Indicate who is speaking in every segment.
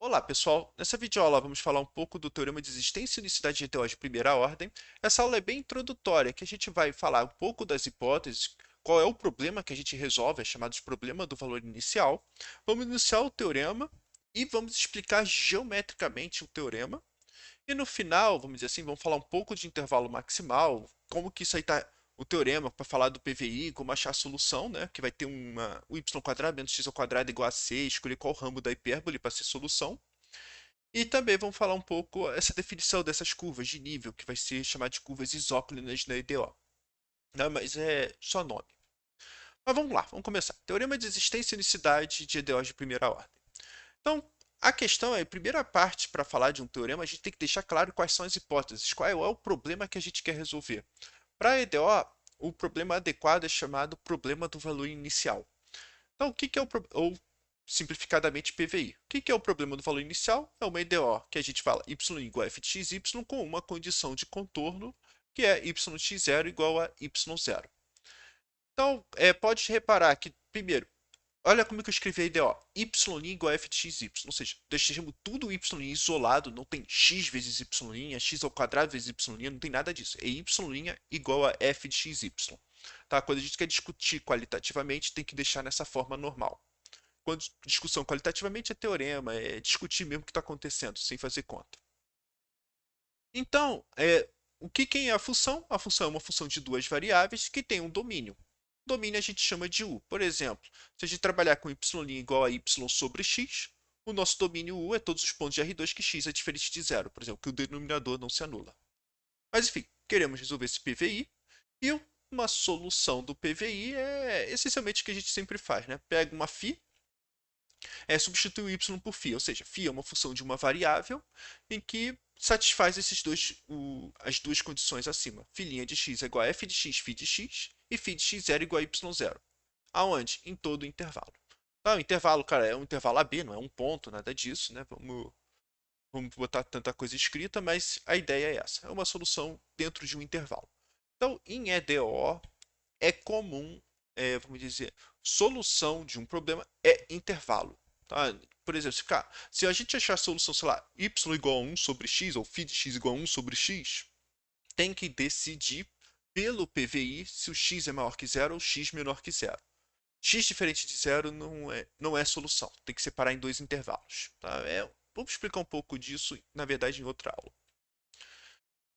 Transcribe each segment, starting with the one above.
Speaker 1: Olá, pessoal! Nessa videoaula vamos falar um pouco do Teorema de Existência e Unicidade de ETOs de primeira ordem. Essa aula é bem introdutória, que a gente vai falar um pouco das hipóteses, qual é o problema que a gente resolve, é chamado de problema do valor inicial. Vamos iniciar o teorema e vamos explicar geometricamente o teorema. E no final, vamos dizer assim, vamos falar um pouco de intervalo maximal, como que isso aí está o teorema para falar do PVI, como achar a solução, né? Que vai ter o y quadrado menos x ao quadrado igual a c, escolher qual ramo da hipérbole para ser solução. E também vamos falar um pouco essa definição dessas curvas de nível, que vai ser chamada de curvas isóclinas na EDO. Não, mas é só nome. Mas vamos lá, vamos começar. Teorema de existência e unicidade de EDOs de primeira ordem. Então, a questão é, a primeira parte para falar de um teorema, a gente tem que deixar claro quais são as hipóteses, qual é o problema que a gente quer resolver. Para a EDO, o problema adequado é chamado problema do valor inicial. Então, o que que é ou simplificadamente PVI. O que que é o problema do valor inicial? É uma EDO que a gente fala y igual a f de xy com uma condição de contorno que é yx0 igual a y0. Então, pode reparar que, primeiro, olha como que eu escrevi a EDO. Y igual a f de xy. Ou seja, deixamos tudo y isolado, não tem x vezes y, x ao quadrado vezes y, não tem nada disso. É y igual a f de xy. Tá? Quando a gente quer discutir qualitativamente, tem que deixar nessa forma normal. Quando discussão qualitativamente é teorema, é discutir mesmo o que está acontecendo, sem fazer conta. Então, o que é a função? A função é uma função de duas variáveis que tem um domínio. Domínio a gente chama de U. Por exemplo, se a gente trabalhar com y' igual a y sobre x, o nosso domínio U é todos os pontos de R2 que x é diferente de zero, por exemplo, que o denominador não se anula. Mas enfim, queremos resolver esse PVI e uma solução do PVI é essencialmente o que a gente sempre faz, né? Pega uma φ, substitui o y por φ, ou seja, φ é uma função de uma variável em que satisfaz as duas condições acima. Φ' de x é igual a f de x, φ de x, e φ de x0 igual a y0. Aonde? Em todo o intervalo. Tá, o intervalo, cara, é um intervalo AB, não é um ponto, nada disso, né? Vamos botar tanta coisa escrita, mas a ideia é essa. É uma solução dentro de um intervalo. Então, em EDO, é comum, vamos dizer, solução de um problema é intervalo. Tá? Por exemplo, se a gente achar a solução, sei lá, y igual a 1 sobre x, ou φ de x igual a 1 sobre x, tem que decidir pelo PVI se o x é maior que zero ou x menor que zero. X diferente de zero não é solução, tem que separar em dois intervalos. Tá? Vamos explicar um pouco disso, na verdade, em outra aula.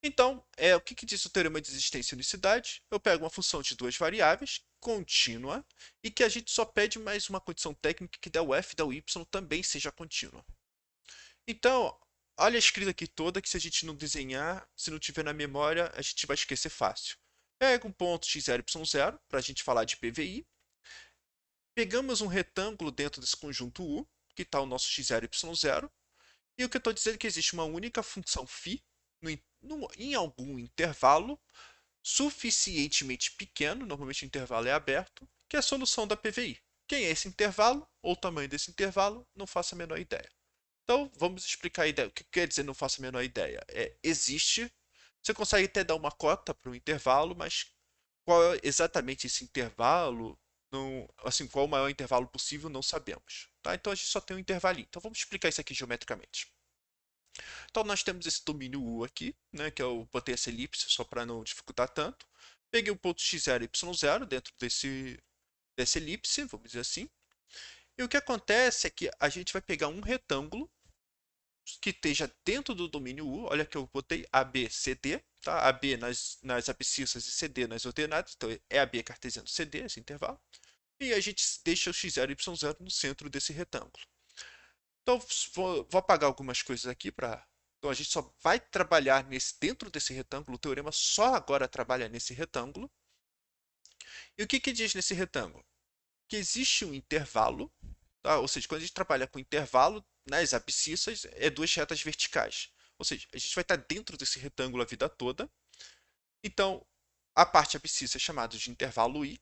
Speaker 1: Então, o que diz o teorema de existência e unicidade? Eu pego uma função de duas variáveis, contínua, e que a gente só pede mais uma condição técnica que del f e del y também seja contínua. Então, olha a escrita aqui toda, que se a gente não desenhar, se não tiver na memória, a gente vai esquecer fácil. Pega um ponto x0, y0, para a gente falar de PVI. Pegamos um retângulo dentro desse conjunto U, que está o nosso x0, y0. E o que eu estou dizendo é que existe uma única função φ em algum intervalo suficientemente pequeno, normalmente o intervalo é aberto, que é a solução da PVI. Quem é esse intervalo ou o tamanho desse intervalo, não faço a menor ideia. Então, vamos explicar a ideia. O que quer dizer não faço a menor ideia? Existe, você consegue até dar uma cota para o intervalo, mas qual é exatamente esse intervalo, não, assim, qual o maior intervalo possível, não sabemos. Tá? Então, a gente só tem um intervalinho. Então, vamos explicar isso aqui geometricamente. Então, nós temos esse domínio U aqui, né, que eu botei essa elipse só para não dificultar tanto. Peguei o ponto x0 e y0 dentro dessa elipse, vamos dizer assim. E o que acontece é que a gente vai pegar um retângulo que esteja dentro do domínio U. Olha que eu botei AB, CD, tá? AB nas abscissas e CD nas ordenadas. Então, é AB cartesiano CD, esse intervalo. E a gente deixa o x0 e y0 no centro desse retângulo. Então, vou apagar algumas coisas aqui para. Então, a gente só vai trabalhar dentro desse retângulo. O teorema só agora trabalha nesse retângulo. E o que diz nesse retângulo? Que existe um intervalo, tá? Ou seja, quando a gente trabalha com intervalo, nas abscissas, é duas retas verticais. Ou seja, a gente vai estar dentro desse retângulo a vida toda. Então, a parte abscissa é chamada de intervalo I,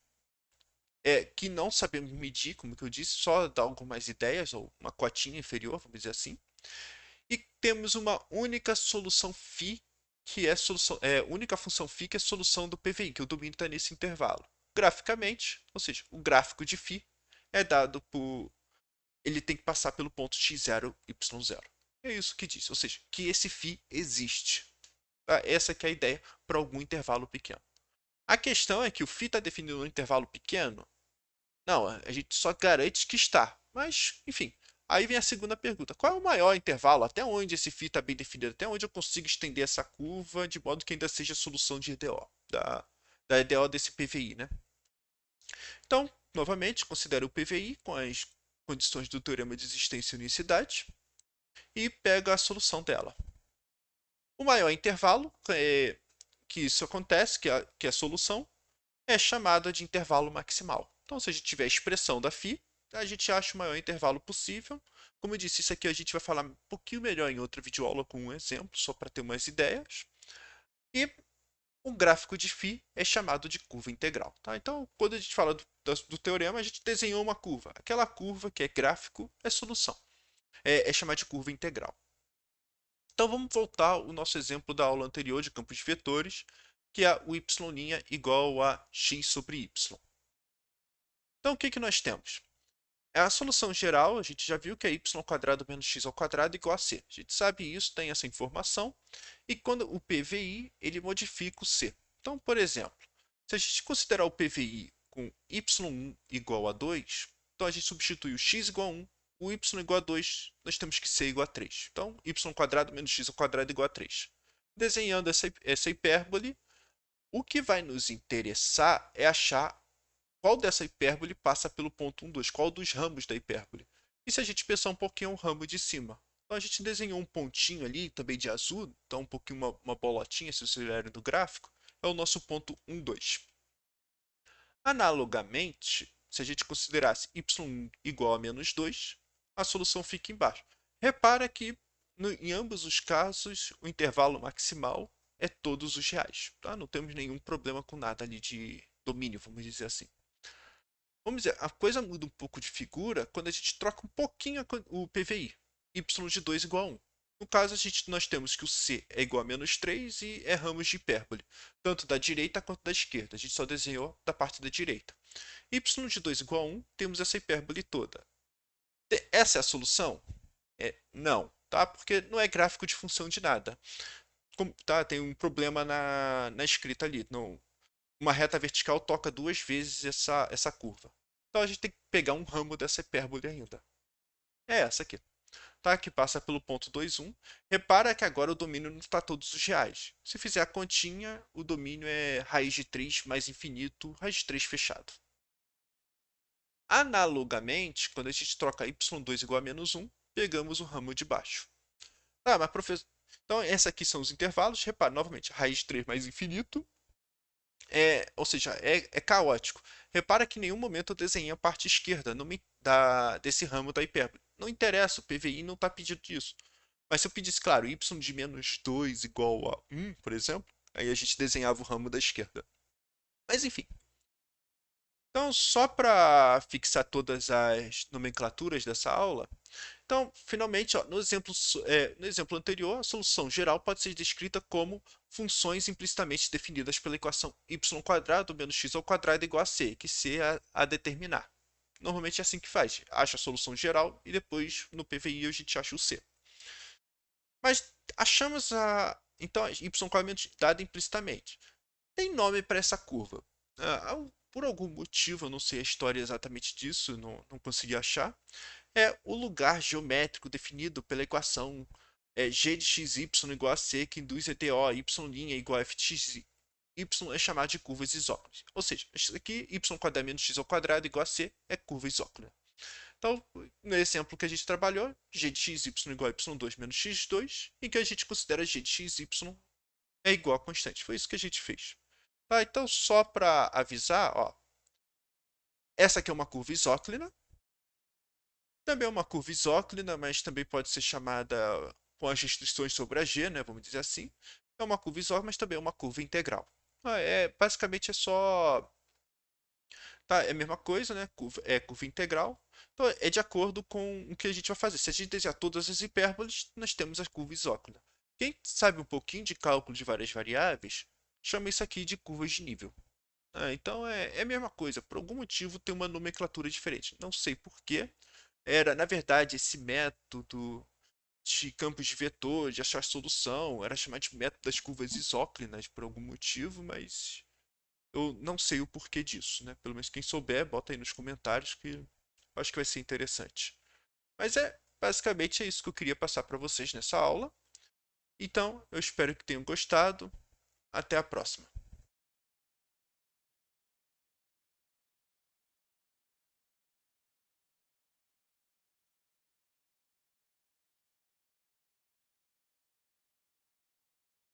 Speaker 1: que não sabemos medir, como que eu disse, só dá algumas ideias, ou uma cotinha inferior, vamos dizer assim. E temos uma única solução φ, que é única função φ, que é a solução do PVI, que o domínio está nesse intervalo. Graficamente, ou seja, o gráfico de φ é dado por ele tem que passar pelo ponto x0, y0. É isso que diz, ou seja, que esse φ existe. Tá? Essa que é a ideia para algum intervalo pequeno. A questão é que o φ está definido num intervalo pequeno? Não, a gente só garante que está. Mas, enfim, aí vem a segunda pergunta. Qual é o maior intervalo? Até onde esse φ está bem definido? Até onde eu consigo estender essa curva de modo que ainda seja a solução de EDO, da EDO desse PVI, né? Então, novamente, considero o PVI com as condições do teorema de existência e unicidade e pego a solução dela. O maior intervalo que isso acontece, que é a solução, é chamada de intervalo maximal. Então, se a gente tiver a expressão da φ, a gente acha o maior intervalo possível. Como eu disse, isso aqui a gente vai falar um pouquinho melhor em outra videoaula com um exemplo, só para ter umas ideias. E o gráfico de φ é chamado de curva integral. Tá? Então, quando a gente fala do teorema, a gente desenhou uma curva. Aquela curva que é gráfico é solução. É chamada de curva integral. Então, vamos voltar ao nosso exemplo da aula anterior de campos de vetores, que é o y' igual a x sobre y. Então, o que nós temos? É a solução geral, a gente já viu que é y² menos x² igual a c. A gente sabe isso, tem essa informação. E quando o PVI, ele modifica o c. Então, por exemplo, se a gente considerar o PVI com y1 igual a 2, então a gente substitui o x igual a 1, o y igual a 2, nós temos que c igual a 3. Então, y² menos x² igual a 3. Desenhando essa hipérbole, o que vai nos interessar é achar qual dessa hipérbole passa pelo ponto 1, 2, qual dos ramos da hipérbole. E se a gente pensar um pouquinho o ramo de cima? Então a gente desenhou um pontinho ali, também de azul, então um pouquinho uma bolotinha, se vocês olharem no gráfico, é o nosso ponto 1, 2. Analogamente, se a gente considerasse y1 igual a menos 2, a solução fica embaixo. Repara que em ambos os casos, o intervalo maximal é todos os reais. Tá? Não temos nenhum problema com nada ali de domínio, vamos dizer assim. Vamos dizer, a coisa muda um pouco de figura quando a gente troca um pouquinho o PVI. Y de 2 igual a 1. No caso, nós temos que o C é igual a menos 3 e é ramos de hipérbole, tanto da direita quanto da esquerda. A gente só desenhou da parte da direita. Y de 2 igual a 1, temos essa hipérbole toda. Essa é a solução? Não, tá? Porque não é gráfico de função de nada. Tá? Tem um problema na escrita ali. Não, uma reta vertical toca duas vezes essa curva. Então a gente tem que pegar um ramo dessa hipérbole ainda. É essa aqui. Tá? Que passa pelo ponto 2, 1. Repara que agora o domínio não está todos os reais. Se fizer a continha, o domínio é raiz de 3 mais infinito, raiz de 3 fechado. Analogamente, quando a gente troca y2 igual a menos 1, pegamos o ramo de baixo. Ah, mas professor... Então, esses aqui são os intervalos. Repara, novamente, raiz de 3 mais infinito, ou seja, é caótico. Repara que em nenhum momento eu desenhei a parte esquerda desse ramo da hipérbole. Não interessa, o PVI não está pedindo isso. Mas se eu pedisse, claro, y de menos 2 igual a 1, por exemplo, aí a gente desenhava o ramo da esquerda. Mas enfim. Então, só para fixar todas as nomenclaturas dessa aula, então, finalmente, ó, no exemplo anterior, a solução geral pode ser descrita como funções implicitamente definidas pela equação y² menos x² igual a c, que c é a determinar. Normalmente é assim que faz, acha a solução geral e depois no PVI a gente acha o c. Mas achamos então, y² dada implicitamente. Tem nome para essa curva. Por algum motivo, eu não sei a história exatamente disso, não consegui achar, é o lugar geométrico definido pela equação g de xy igual a c, que induz EDO, y' igual a f de x, y é chamado de curvas isóclidas. Ou seja, isso aqui, y² menos x² igual a c, é curva isóclida. Então, no exemplo que a gente trabalhou, g de xy igual a y2 menos x2, em que a gente considera g de xy é igual a constante. Foi isso que a gente fez. Tá, então, só para avisar, ó, essa aqui é uma curva isóclida. Também é uma curva isóclida, mas também pode ser chamada com as restrições sobre a g, né, vamos dizer assim. É uma curva isóclida, mas também é uma curva integral. Basicamente é só... Tá, é a mesma coisa, né? Curva integral. Então, é de acordo com o que a gente vai fazer. Se a gente desenhar todas as hipérboles, nós temos a curva isóclida. Quem sabe um pouquinho de cálculo de várias variáveis, chama isso aqui de curvas de nível. Então, é a mesma coisa. Por algum motivo, tem uma nomenclatura diferente. Não sei por quê. Era, na verdade, esse método de campos de vetor, de achar solução, era chamado de método das curvas isóclinas por algum motivo, mas eu não sei o porquê disso, né? Pelo menos quem souber, bota aí nos comentários que eu acho que vai ser interessante. Mas basicamente é isso que eu queria passar para vocês nessa aula. Então, eu espero que tenham gostado. Até a próxima.